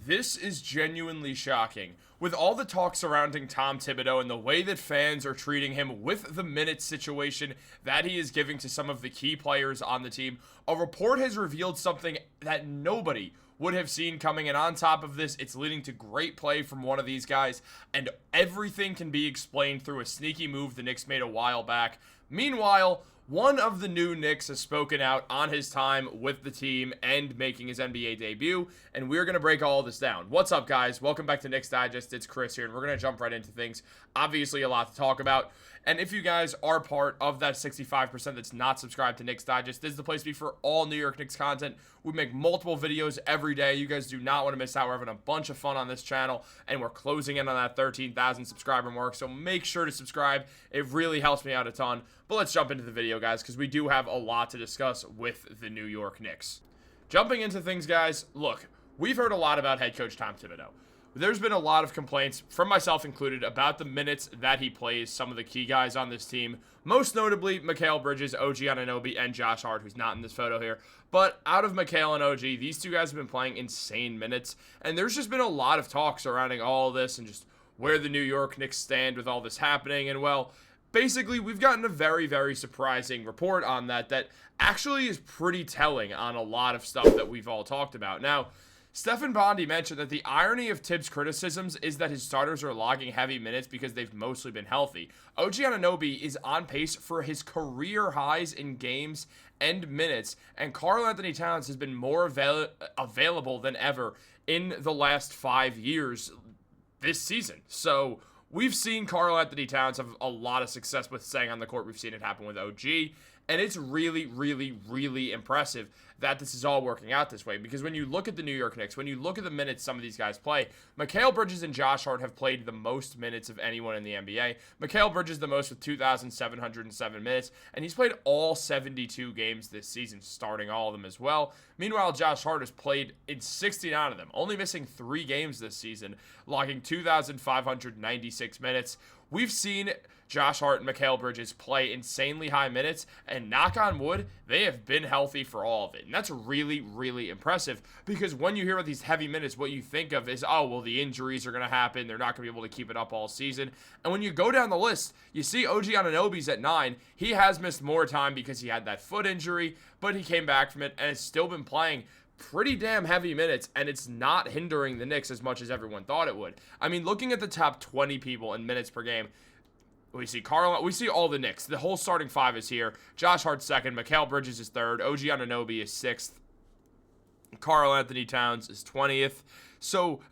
This is genuinely shocking. With all the talk surrounding Tom Thibodeau and the way that fans are treating him with the minutes situation that he is giving to some of the key players on the team, a report has revealed something that nobody would have seen coming. And on top of this, it's leading to great play from one of these guys, and everything can be explained through a sneaky move the Knicks made a while back. Meanwhile, one of the new Knicks has spoken out on his time with the team and making his NBA debut, and we're going to break all this down. What's up, guys? Welcome back to Knicks Digest. It's Chris here, and we're going to jump right into things. Obviously, a lot to talk about, and if you guys are part of that 65% that's not subscribed to Knicks Digest, this is the place to be for all New York Knicks content. We make multiple videos every day. You guys do not want to miss out. We're having a bunch of fun on this channel, and we're closing in on that 13,000 subscriber mark, so make sure to subscribe. It really helps me out a ton. But let's jump into the video, guys, because we do have a lot to discuss with the New York Knicks. Jumping into things, guys, look, we've heard a lot about head coach Tom Thibodeau. There's been a lot of complaints, from myself included, about the minutes that he plays some of the key guys on this team, most notably Mikal Bridges, OG Anunoby, and Josh Hart, who's not in this photo here. But out of Mikal and OG, these two guys have been playing insane minutes, and there's just been a lot of talk surrounding all of this and just where the New York Knicks stand with all this happening. And, well, basically, we've gotten a very, very surprising report on that actually is pretty telling on a lot of stuff that we've all talked about. Now, Stefan Bondy mentioned that the irony of Tibbs' criticisms is that his starters are logging heavy minutes because they've mostly been healthy. OG Anunoby is on pace for his career highs in games and minutes, and Karl-Anthony Towns has been more available than ever in the last 5 years this season. So we've seen Karl-Anthony Towns have a lot of success with staying on the court. We've seen it happen with OG, and it's really, really, really impressive that this is all working out this way. Because when you look at the New York Knicks, when you look at the minutes some of these guys play, Mikal Bridges and Josh Hart have played the most minutes of anyone in the NBA. Mikal Bridges the most with 2,707 minutes, and he's played all 72 games this season, starting all of them as well. Meanwhile, Josh Hart has played in 69 of them, only missing 3 games this season, logging 2,596 minutes. We've seen Josh Hart and Mikal Bridges play insanely high minutes, and knock on wood, they have been healthy for all of it. And that's really, really impressive, because when you hear about these heavy minutes, what you think of is, oh, well, the injuries are going to happen. They're not going to be able to keep it up all season. And when you go down the list, you see OG Anunoby's at 9. He has missed more time because he had that foot injury, but he came back from it and has still been playing pretty damn heavy minutes, and it's not hindering the Knicks as much as everyone thought it would. I mean, looking at the top 20 people in minutes per game, we see all the Knicks. The whole starting 5 is here. Josh Hart 2nd, Mikal Bridges is 3rd, OG Anunoby is 6th, Karl-Anthony Towns is 20th,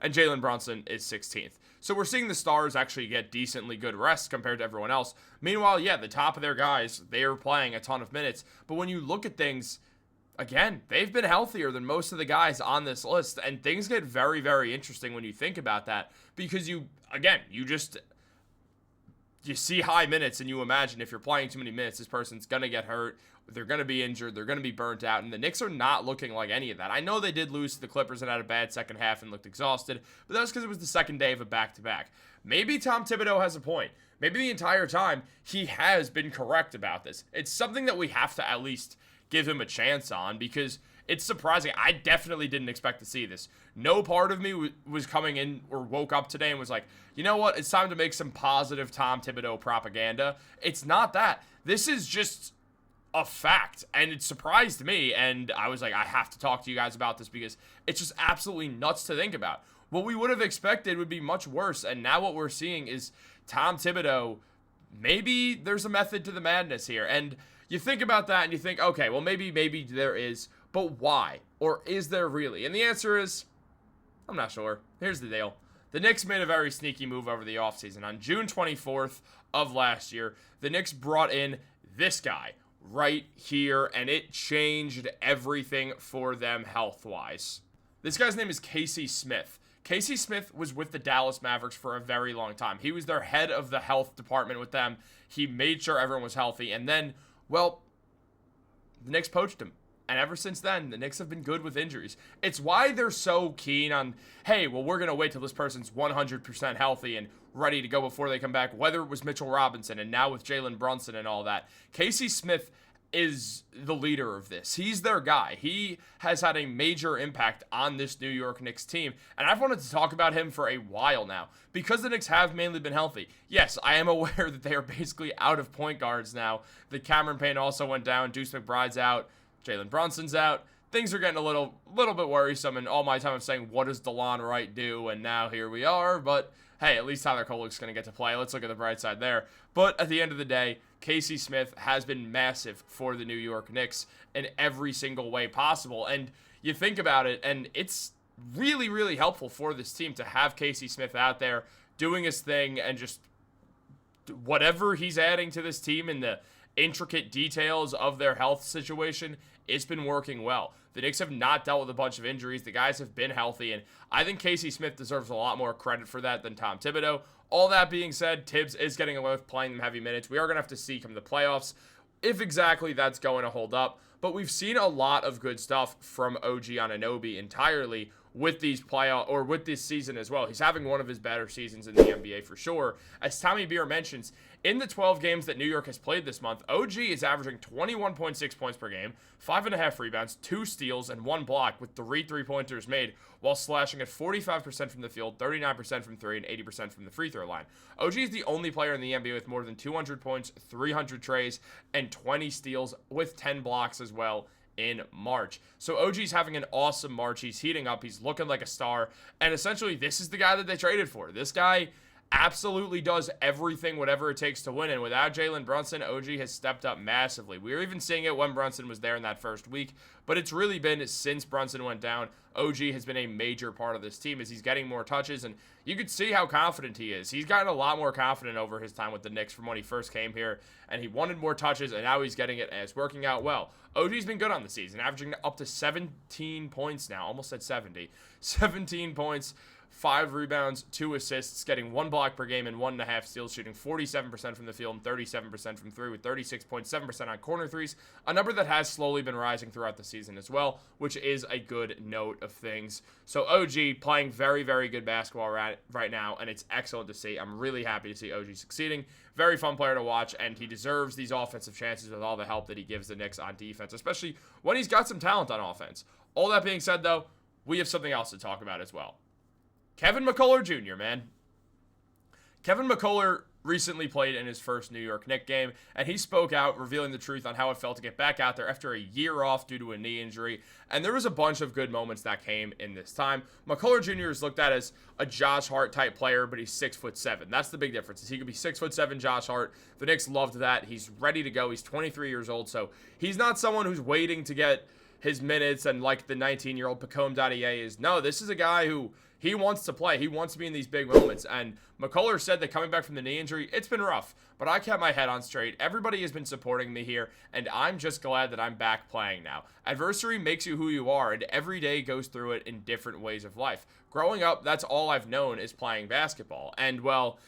and Jalen Brunson is 16th. So we're seeing the stars actually get decently good rest compared to everyone else. Meanwhile, yeah, the top of their guys, they are playing a ton of minutes, but when you look at things, again, they've been healthier than most of the guys on this list, and things get very, very interesting when you think about that, because you see high minutes and you imagine if you're playing too many minutes, this person's going to get hurt, they're going to be injured, they're going to be burnt out, and the Knicks are not looking like any of that. I know they did lose to the Clippers and had a bad second half and looked exhausted, but that was because it was the second day of a back-to-back. Maybe Tom Thibodeau has a point. Maybe the entire time he has been correct about this. It's something that we have to at least give him a chance on, because it's surprising. I definitely didn't expect to see this. No part of me was coming in or woke up today and was like, you know what? It's time to make some positive Tom Thibodeau propaganda. It's not that. This is just a fact, and it surprised me, and I was like, I have to talk to you guys about this because it's just absolutely nuts to think about. What we would have expected would be much worse, and now what we're seeing is Tom Thibodeau, maybe there's a method to the madness here, and you think about that and you think, okay, well, maybe there is, but why? Or is there really? And the answer is, I'm not sure. Here's the deal. The Knicks made a very sneaky move over the offseason. On June 24th of last year, the Knicks brought in this guy right here, and it changed everything for them health-wise. This guy's name is Casey Smith. Casey Smith was with the Dallas Mavericks for a very long time. He was their head of the health department with them. He made sure everyone was healthy, and then, well, the Knicks poached him. And ever since then, the Knicks have been good with injuries. It's why they're so keen on, hey, well, we're going to wait till this person's 100% healthy and ready to go before they come back, whether it was Mitchell Robinson and now with Jalen Brunson and all that. Casey Smith is the leader of this. He's their guy. He has had a major impact on this New York Knicks team, and I've wanted to talk about him for a while now because the Knicks have mainly been healthy. Yes, I am aware that they are basically out of point guards now. The Cameron Payne also went down. Deuce McBride's out. Jalen Brunson's out. Things are getting a little bit worrisome, and all my time of saying, what does DeLon Wright do? And now here we are, but hey, at least Tyler Kolek's going to get to play. Let's look at the bright side there. But at the end of the day, Casey Smith has been massive for the New York Knicks in every single way possible. And you think about it, and it's really, really helpful for this team to have Casey Smith out there doing his thing, and just whatever he's adding to this team in the intricate details of their health situation, it's been working well. The Knicks have not dealt with a bunch of injuries. The guys have been healthy, and I think Casey Smith deserves a lot more credit for that than Tom Thibodeau. All that being said, Tibbs is getting away with playing them heavy minutes. We are going to have to see come the playoffs if exactly that's going to hold up. But we've seen a lot of good stuff from OG Anunoby entirely with these with this season as well. He's having one of his better seasons in the NBA for sure. As Tommy Beer mentions, in the 12 games that New York has played this month, OG is averaging 21.6 points per game, 5.5 rebounds, 2 steals, and 1 block with 3 3-pointers made, while slashing at 45% from the field, 39% from 3, and 80% from the free throw line. OG is the only player in the NBA with more than 200 points, 300 trays, and 20 steals with 10 blocks as well in March. So OG's having an awesome March. He's heating up. He's looking like a star. And essentially, this is the guy that they traded for. This guy absolutely does everything, whatever it takes to win. And without Jalen Brunson, OG has stepped up massively. We were even seeing it when Brunson was there in that first week, but it's really been since Brunson went down. OG has been a major part of this team as he's getting more touches, and you could see how confident he is. He's gotten a lot more confident over his time with the Knicks from when he first came here, and he wanted more touches, and now he's getting it, and it's working out well. OG's been good on the season, averaging up to 17 points now. Almost said 70. 17 points, 5 rebounds, 2 assists, getting 1 block per game and 1.5 steals, shooting 47% from the field and 37% from 3 with 36.7% on corner threes, a number that has slowly been rising throughout the season as well, which is a good note of things. So OG playing very, very good basketball right now, and it's excellent to see. I'm really happy to see OG succeeding. Very fun player to watch, and he deserves these offensive chances with all the help that he gives the Knicks on defense, especially when he's got some talent on offense. All that being said, though, we have something else to talk about as well. Kevin McCullar Jr., man. Kevin McCullar recently played in his first New York Knicks game, and he spoke out, revealing the truth on how it felt to get back out there after a year off due to a knee injury, and there was a bunch of good moments that came in this time. McCullar Jr. is looked at as a Josh Hart type player, but he's 6'7". That's the big difference. Is he could be 6'7" Josh Hart. The Knicks loved that. He's ready to go. He's 23 years old, so he's not someone who's waiting to get his minutes and like the 19-year-old Pacome Dadier is. No, this is a guy who he wants to play. He wants to be in these big moments. And McCullar said that coming back from the knee injury, it's been rough. But I kept my head on straight. Everybody has been supporting me here, and I'm just glad that I'm back playing now. Adversity makes you who you are, and every day goes through it in different ways of life. Growing up, that's all I've known is playing basketball. And, well,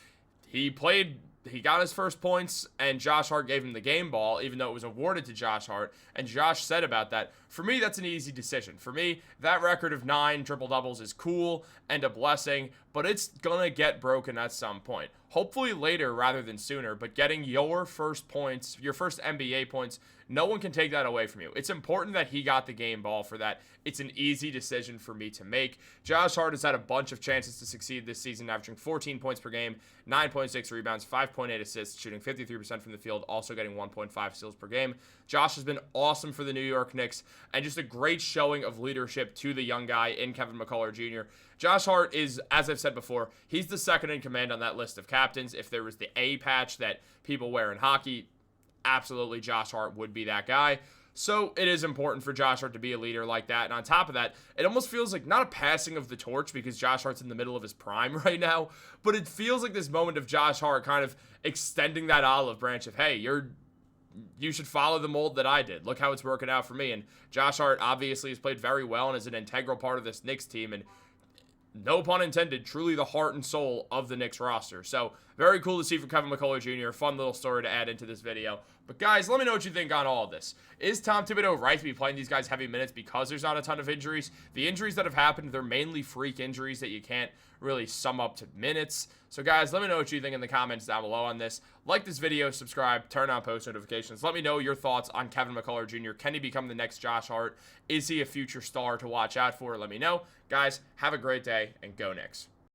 he got his first points, and Josh Hart gave him the game ball, even though it was awarded to Josh Hart. And Josh said about that, for me, that's an easy decision. For me, that record of 9 triple-doubles is cool and a blessing, but it's going to get broken at some point. Hopefully later rather than sooner, but getting your first points, your first NBA points, no one can take that away from you. It's important that he got the game ball for that. It's an easy decision for me to make. Josh Hart has had a bunch of chances to succeed this season, averaging 14 points per game, 9.6 rebounds, 5.8 assists, shooting 53% from the field, also getting 1.5 steals per game. Josh has been awesome for the New York Knicks, and just a great showing of leadership to the young guy in Kevin McCullar Jr. Josh Hart is, as I've said before, he's the second in command on that list of captains. If there was the A patch that people wear in hockey, absolutely Josh Hart would be that guy. So it is important for Josh Hart to be a leader like that. And on top of that, it almost feels like not a passing of the torch because Josh Hart's in the middle of his prime right now, but it feels like this moment of Josh Hart kind of extending that olive branch of, hey, you should follow the mold that I did. Look how it's working out for me. And Josh Hart obviously has played very well and is an integral part of this Knicks team. And no pun intended, truly the heart and soul of the Knicks roster. So very cool to see from Kevin McCullar Jr. Fun little story to add into this video. But guys, let me know what you think on all of this. Is Tom Thibodeau right to be playing these guys heavy minutes because there's not a ton of injuries? The injuries that have happened, they're mainly freak injuries that you can't really sum up to minutes. So guys, let me know what you think in the comments down below on this. Like this video, subscribe, turn on post notifications. Let me know your thoughts on Kevin McCullar Jr. Can he become the next Josh Hart? Is he a future star to watch out for? Let me know. Guys, have a great day and go Knicks.